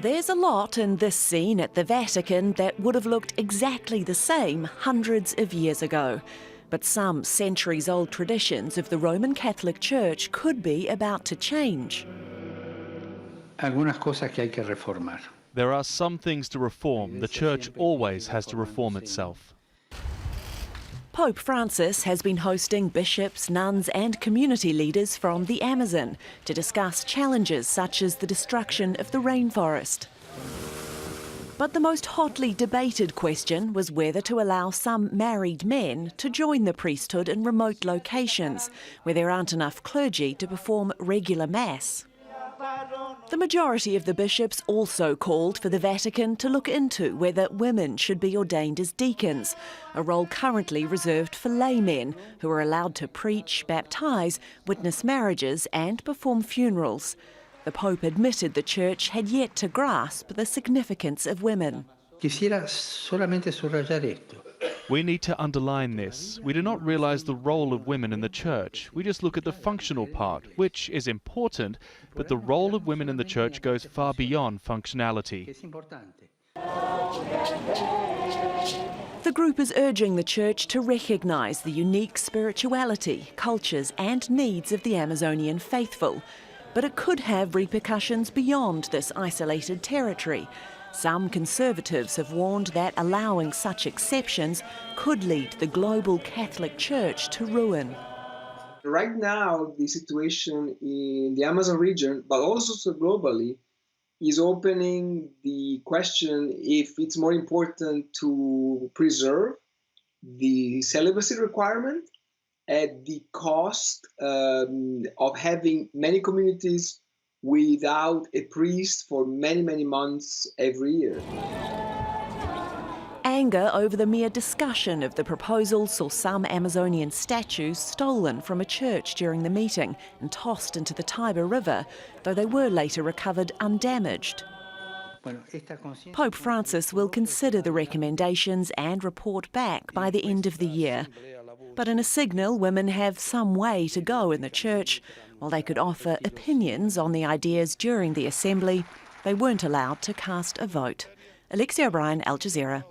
There's a lot in this scene at the Vatican that would have looked exactly the same hundreds of years ago. But some centuries-old traditions of the Roman Catholic Church could be about to change. Algunas cosas que hay que reformar. There are some things to reform. The Church always has to reform itself. Pope Francis has been hosting bishops, nuns and community leaders from the Amazon to discuss challenges such as the destruction of the rainforest. But the most hotly debated question was whether to allow some married men to join the priesthood in remote locations where there aren't enough clergy to perform regular Mass. The majority of the bishops also called for the Vatican to look into whether women should be ordained as deacons, a role currently reserved for laymen who are allowed to preach, baptise, witness marriages and perform funerals. The Pope admitted the Church had yet to grasp the significance of women. Quisiera solamente subrayar esto. We need to underline this. We do not realise the role of women in the Church. We just look at the functional part, which is important, but the role of women in the Church goes far beyond functionality. The group is urging the Church to recognise the unique spirituality, cultures and needs of the Amazonian faithful. But it could have repercussions beyond this isolated territory. Some conservatives have warned that allowing such exceptions could lead the global Catholic Church to ruin. Right now, the situation in the Amazon region, but also globally, is opening the question if it's more important to preserve the celibacy requirement at the cost of having many communities without a priest for many, many months every year. Anger over the mere discussion of the proposal saw some Amazonian statues stolen from a church during the meeting and tossed into the Tiber River, though they were later recovered undamaged. Pope Francis will consider the recommendations and report back by the end of the year. But in a signal, women have some way to go in the Church. While they could offer opinions on the ideas during the assembly, they weren't allowed to cast a vote. Alexi, Al Jazeera.